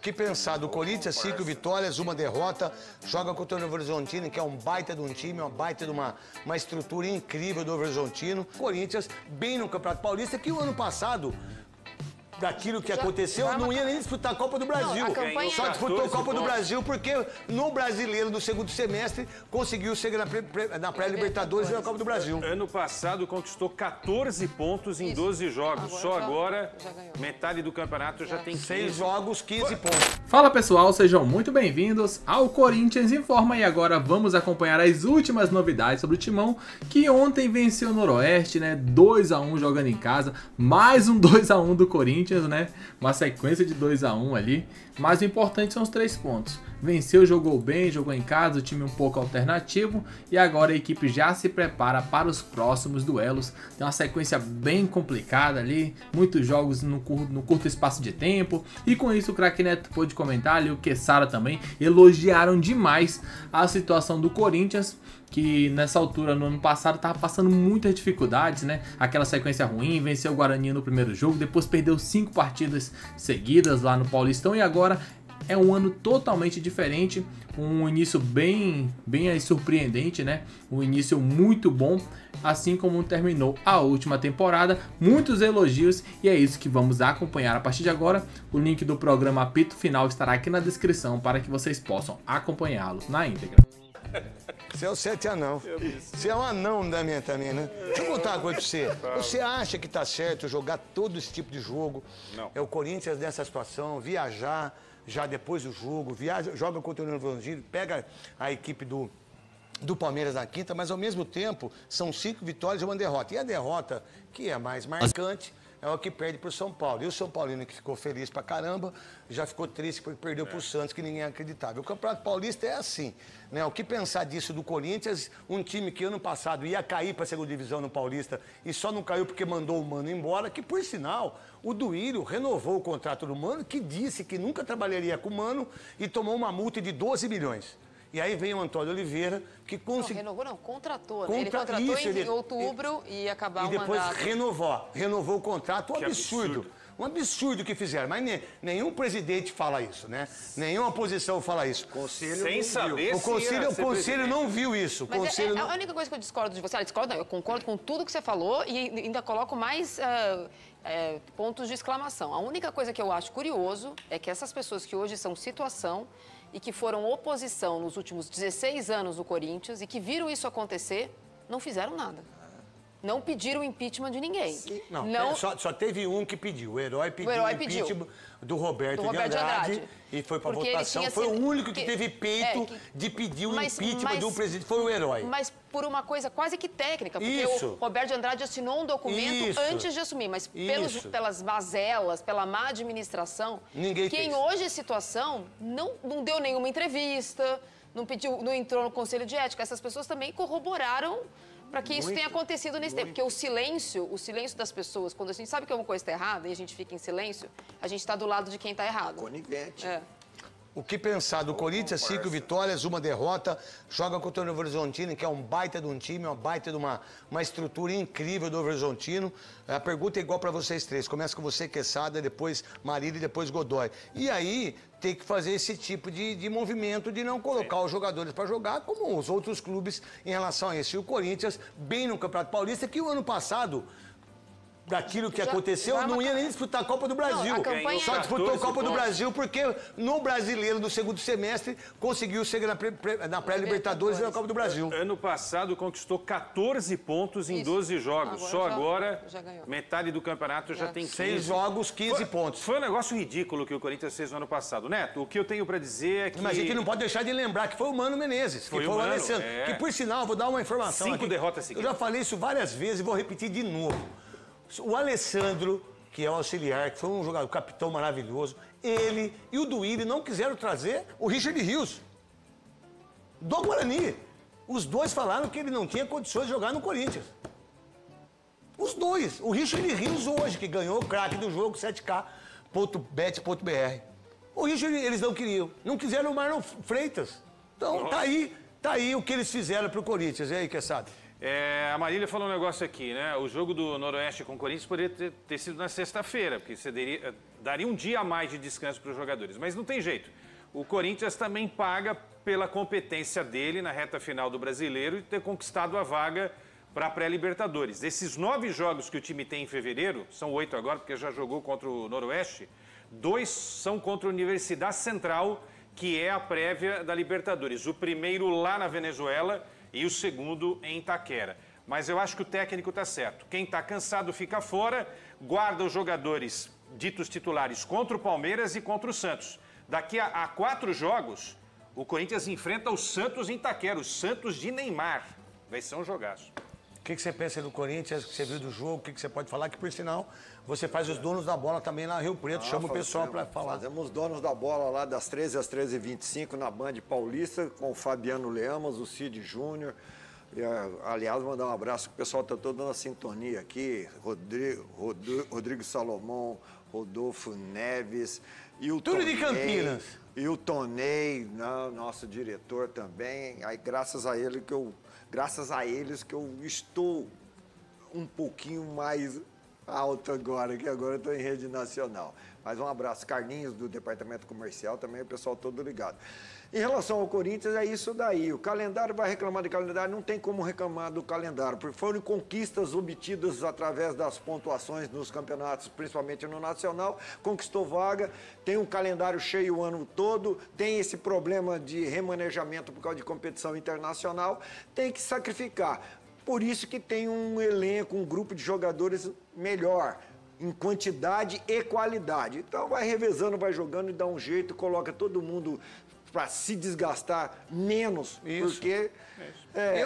que pensar do Corinthians, 5 vitórias, 1 derrota, joga contra o Novo Horizontino, que é um baita de um time, uma baita de uma estrutura incrível do Novo Horizontino. Corinthians bem no Campeonato Paulista, que o ano passado, daquilo que aconteceu, não ia nem disputar a Copa do Brasil. Não, só disputou a Copa do Brasil porque no Brasileiro, no segundo semestre, conseguiu chegar na pré-Libertadores e na Copa do Brasil. Ano passado conquistou 14 pontos em 12 jogos. Só agora, metade do campeonato já tem 6 jogos, 15 pontos. Fala pessoal, sejam muito bem-vindos ao Corinthians Informa e agora vamos acompanhar as últimas novidades sobre o Timão, que ontem venceu o Noroeste, né? 2 a 1 jogando em casa, mais um 2 a 1 do Corinthians, né? Uma sequência de 2 a 1 ali, mas o importante são os 3 pontos. Venceu, jogou bem, jogou em casa, o time um pouco alternativo e agora a equipe já se prepara para os próximos duelos. Tem uma sequência bem complicada ali, muitos jogos no curto espaço de tempo e com isso o Craque Neto pôde comentar ali, o Quezada também, elogiaram demais a situação do Corinthians, que nessa altura, no ano passado, estava passando muitas dificuldades, né? Aquela sequência ruim, venceu o Guarani no primeiro jogo, depois perdeu 5 partidas seguidas lá no Paulistão e agora é um ano totalmente diferente, um início bem surpreendente, né? Um início muito bom, assim como terminou a última temporada. Muitos elogios e é isso que vamos acompanhar a partir de agora. O link do programa Apito Final estará aqui na descrição para que vocês possam acompanhá-lo na íntegra. Você é o 7 anão. Você é um anão da minha também, né? Deixa eu contar uma coisa pra você. Você acha que tá certo jogar todo esse tipo de jogo? Não. É o Corinthians nessa situação, viajar já depois do jogo, joga contra o Novo Horizontino, pega a equipe do Palmeiras na quinta, mas ao mesmo tempo são 5 vitórias e 1 derrota. E a derrota, que é mais marcante, é o que perde pro São Paulo. E o São Paulino, que ficou feliz pra caramba, já ficou triste porque perdeu pro Santos, que ninguém acreditava. O Campeonato Paulista é assim, né? O que pensar disso do Corinthians, um time que ano passado ia cair pra segunda divisão no Paulista e só não caiu porque mandou o Mano embora, que por sinal, o Duílio renovou o contrato do Mano, que disse que nunca trabalharia com o Mano e tomou uma multa de 12 milhões. E aí vem o Antônio Oliveira, que conseguiu... Não, renovou não, contratou, né? Ele contratou em outubro e ia acabar o mandato. E depois renovou o contrato, um absurdo. Um absurdo que fizeram, mas nenhum presidente fala isso, né? Nenhuma oposição fala isso. O conselho sem saber o conselho não viu isso. Mas a única coisa que eu discordo de você, discordo não, eu concordo com tudo que você falou e ainda coloco mais pontos de exclamação. A única coisa que eu acho curioso é que essas pessoas que hoje são situação e que foram oposição nos últimos 16 anos do Corinthians e que viram isso acontecer, não fizeram nada. Não pediram impeachment de ninguém. Não. Só teve um que pediu. O Herói pediu o impeachment do Roberto de Andrade e foi para votação. Foi o único que teve peito de pedir o impeachment do presidente. Foi o Herói. Mas por uma coisa quase que técnica, porque o Roberto de Andrade assinou um documento antes de assumir, mas pelas mazelas, pela má administração, quem hoje é situação não deu nenhuma entrevista, não entrou no Conselho de Ética. Essas pessoas também corroboraram para que isso tenha acontecido nesse tempo. Porque o silêncio das pessoas, quando a gente sabe que uma coisa está errada e a gente fica em silêncio, a gente está do lado de quem está errado. Conivente. O que pensar do Corinthians, 5 vitórias, 1 derrota, joga contra o Novo Horizontino, que é um baita de um time, uma baita de uma estrutura incrível do Novo Horizontino. A pergunta é igual para vocês três. Começa com você, Quezada, depois Marília e depois Godoy. E aí tem que fazer esse tipo de movimento de não colocar os jogadores para jogar como os outros clubes em relação a isso. E o Corinthians, bem no Campeonato Paulista, que o ano passado, daquilo que aconteceu, não ia nem disputar a Copa do Brasil. Só disputou a Copa do Brasil porque no Brasileiro, no segundo semestre, conseguiu chegar na pré-Libertadores e na Copa do Brasil. Ano passado conquistou 14 pontos em 12 jogos. Só agora, metade do campeonato já tem 15. 6 jogos, 15 pontos. Foi um negócio ridículo que o Corinthians fez no ano passado. Neto, o que eu tenho para dizer é que... Mas a gente não pode deixar de lembrar que foi o Mano Menezes, que foi o Alessandro. Que, por sinal, vou dar uma informação 5 aqui. derrotas seguidas. Eu já falei isso várias vezes e vou repetir de novo. O Alessandro, que é o auxiliar, que foi um jogador, capitão maravilhoso, ele e o Duílio não quiseram trazer o Richard Rios do Guarani. Os dois falaram que ele não tinha condições de jogar no Corinthians. Os dois. O Richard Rios hoje, que ganhou o craque do jogo, 7k.bet.br. O Richard, eles não queriam. Não quiseram o Marlon Freitas. Então, tá aí o que eles fizeram pro Corinthians. E aí, Quezada? A Marília falou um negócio aqui, né? O jogo do Noroeste com o Corinthians poderia ter sido na sexta-feira, porque daria um dia a mais de descanso para os jogadores. Mas não tem jeito. O Corinthians também paga pela competência dele na reta final do Brasileiro e ter conquistado a vaga para a pré-Libertadores. Desses 9 jogos que o time tem em fevereiro, são 8 agora, porque já jogou contra o Noroeste, 2 são contra a Universidade Central, que é a prévia da Libertadores. O primeiro lá na Venezuela e o segundo em Itaquera. Mas eu acho que o técnico está certo. Quem está cansado fica fora, guarda os jogadores ditos titulares contra o Palmeiras e contra o Santos. Daqui a 4 jogos, o Corinthians enfrenta o Santos em Itaquera, o Santos de Neymar. Vai ser um jogaço. O que você pensa do Corinthians, que você viu do jogo, o que você pode falar? Que, por sinal, você faz os donos da bola também lá em Rio Preto, chama o pessoal para falar. Fazemos donos da bola lá das 13 às 13h25 na Band Paulista, com o Fabiano Lemos, o Cid Júnior. Aliás, mandar um abraço, que o pessoal está todo na sintonia aqui. Rodrigo Salomão, Rodolfo Neves e o Tudo Tonei, de Campinas. E o Tonei, nosso diretor também. Aí, graças a eles que eu estou um pouquinho mais alto agora, que agora eu estou em rede nacional. Mas um abraço, Carlinhos, do Departamento Comercial, também o pessoal todo ligado. Em relação ao Corinthians, é isso daí. O calendário, vai reclamar de calendário, não tem como reclamar do calendário, porque foram conquistas obtidas através das pontuações nos campeonatos, principalmente no Nacional, conquistou vaga, tem um calendário cheio o ano todo, tem esse problema de remanejamento por causa de competição internacional, tem que sacrificar. Por isso que tem um elenco, um grupo de jogadores melhor, em quantidade e qualidade. Então vai revezando, vai jogando e dá um jeito, coloca todo mundo para se desgastar menos, isso. Porque...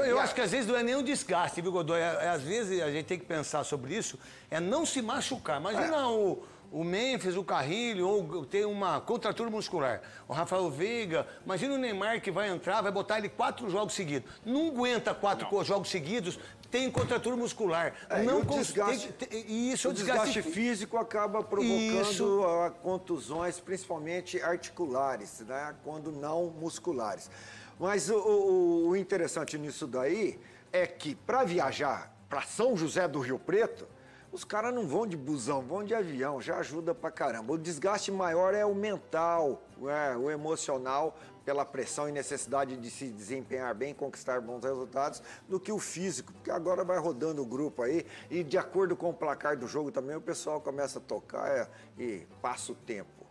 Eu acho que às vezes não é nem um desgaste, viu, Godoy? Às vezes a gente tem que pensar sobre isso, é não se machucar. Imagina o Memphis, o Carrilho, ou ter uma contratura muscular. O Rafael Veiga, imagina o Neymar que vai entrar, vai botar ele 4 jogos seguidos. Não aguenta 4 jogos seguidos, tem contratura muscular. Não o desgaste físico acaba provocando contusões, principalmente articulares, né? Quando não musculares. Mas o interessante nisso daí é que para viajar para São José do Rio Preto, os caras não vão de busão, vão de avião, já ajuda pra caramba. O desgaste maior é o mental, o emocional, pela pressão e necessidade de se desempenhar bem, conquistar bons resultados, do que o físico, porque agora vai rodando o grupo aí e de acordo com o placar do jogo também o pessoal começa a tocar e passa o tempo.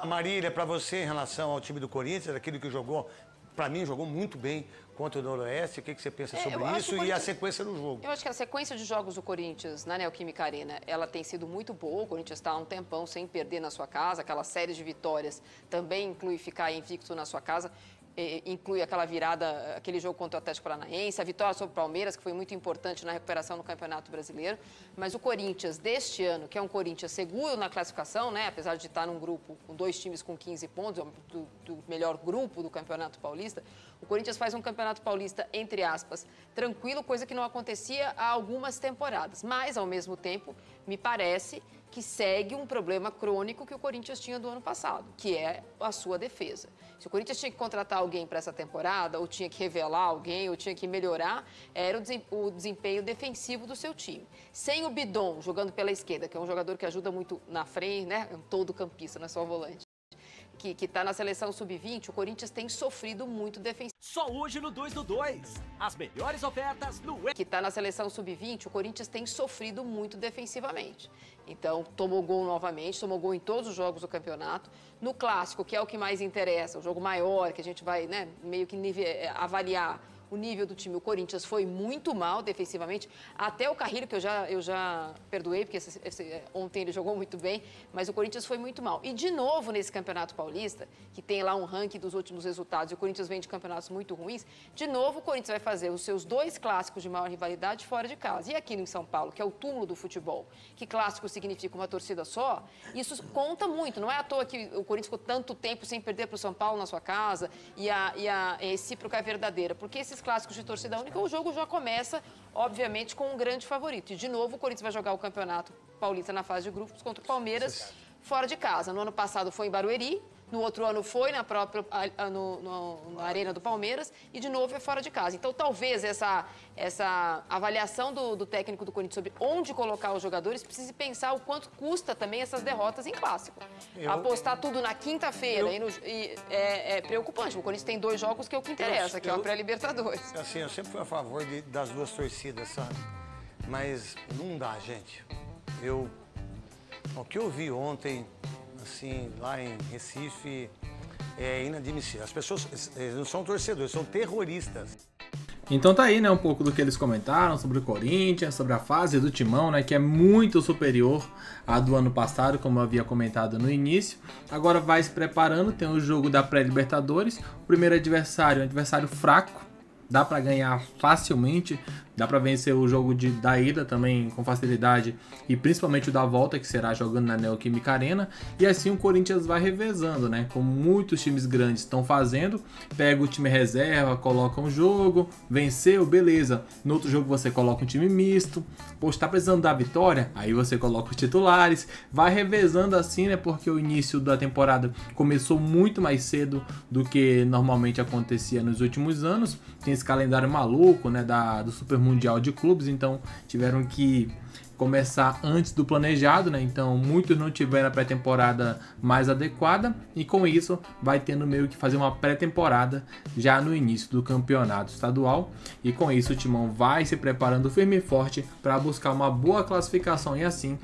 Marília, para você em relação ao time do Corinthians, aquele que jogou, para mim jogou muito bem contra o Noroeste, o que você pensa sobre isso e a sequência do jogo? Eu acho que a sequência de jogos do Corinthians na Neoquímica Arena, ela tem sido muito boa. O Corinthians está há um tempão sem perder na sua casa, aquela série de vitórias também inclui ficar invicto na sua casa. Inclui aquela virada, aquele jogo contra o Atlético Paranaense, a vitória sobre o Palmeiras, que foi muito importante na recuperação no Campeonato Brasileiro. Mas o Corinthians deste ano, que é um Corinthians seguro na classificação, né, apesar de estar num grupo com 2 times com 15 pontos, do melhor grupo do Campeonato Paulista, o Corinthians faz um Campeonato Paulista, entre aspas, tranquilo, coisa que não acontecia há algumas temporadas. Mas, ao mesmo tempo, me parece que segue um problema crônico que o Corinthians tinha do ano passado, que é a sua defesa. Se o Corinthians tinha que contratar alguém para essa temporada, ou tinha que revelar alguém, ou tinha que melhorar, era o desempenho defensivo do seu time. Sem o Bidon jogando pela esquerda, que é um jogador que ajuda muito na frente, né? É um todo campista, não é só volante. Que está na seleção sub-20, o Corinthians tem sofrido muito defensivamente. Só hoje no 2 do 2. As melhores ofertas no... Que está na seleção sub-20, o Corinthians tem sofrido muito defensivamente. Então, tomou gol novamente, tomou gol em todos os jogos do campeonato. No Clássico, que é o que mais interessa, o jogo maior, que a gente vai, né, meio que avaliar o nível do time. O Corinthians foi muito mal defensivamente, até o Carrilho, que eu já perdoei, porque ontem ele jogou muito bem, mas o Corinthians foi muito mal. E, de novo, nesse Campeonato Paulista, que tem lá um ranking dos últimos resultados, e o Corinthians vem de campeonatos muito ruins, de novo o Corinthians vai fazer os seus 2 clássicos de maior rivalidade fora de casa. E aqui em São Paulo, que é o túmulo do futebol, que clássico significa uma torcida só, isso conta muito. Não é à toa que o Corinthians ficou tanto tempo sem perder para o São Paulo na sua casa, e a recíproca é verdadeira, porque esses clássicos de torcida única, o jogo já começa, obviamente, com um grande favorito. E, de novo, o Corinthians vai jogar o Campeonato Paulista na fase de grupos contra o Palmeiras fora de casa. No ano passado foi em Barueri, No outro ano foi na própria na Arena do Palmeiras e de novo é fora de casa. Então talvez essa avaliação do técnico do Corinthians sobre onde colocar os jogadores precise pensar o quanto custa também essas derrotas em clássico. Apostar tudo na quinta-feira é preocupante. O Corinthians tem 2 jogos que é o que interessa, que é a pré-Libertadores. Assim, eu sempre fui a favor das 2 torcidas, sabe? Mas não dá, gente. O que eu vi ontem, assim, lá em Recife, é inadmissível. As pessoas eles não são torcedores, são terroristas. Então tá aí, né, um pouco do que eles comentaram sobre o Corinthians, sobre a fase do Timão, né, que é muito superior à do ano passado, como eu havia comentado no início. Agora vai se preparando, tem o jogo da pré-Libertadores. O primeiro adversário é um adversário fraco, dá pra ganhar facilmente, dá pra vencer o jogo da ida também com facilidade e principalmente o da volta, que será jogando na Neoquímica Arena. E assim o Corinthians vai revezando, né? Como muitos times grandes estão fazendo, pega o time reserva, coloca um jogo, venceu, beleza. No outro jogo você coloca um time misto, pô, tá precisando da vitória, aí você coloca os titulares, vai revezando assim, né? Porque o início da temporada começou muito mais cedo do que normalmente acontecia nos últimos anos. Tem esse calendário maluco, né, do Super Mundial de Clubes, então tiveram que começar antes do planejado, né? Então muitos não tiveram a pré-temporada mais adequada e com isso vai tendo meio que fazer uma pré-temporada já no início do campeonato estadual e com isso o Timão vai se preparando firme e forte para buscar uma boa classificação e assim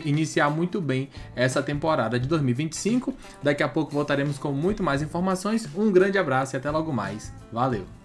iniciar muito bem essa temporada de 2025. Daqui a pouco voltaremos com muito mais informações. Um grande abraço e até logo mais. Valeu!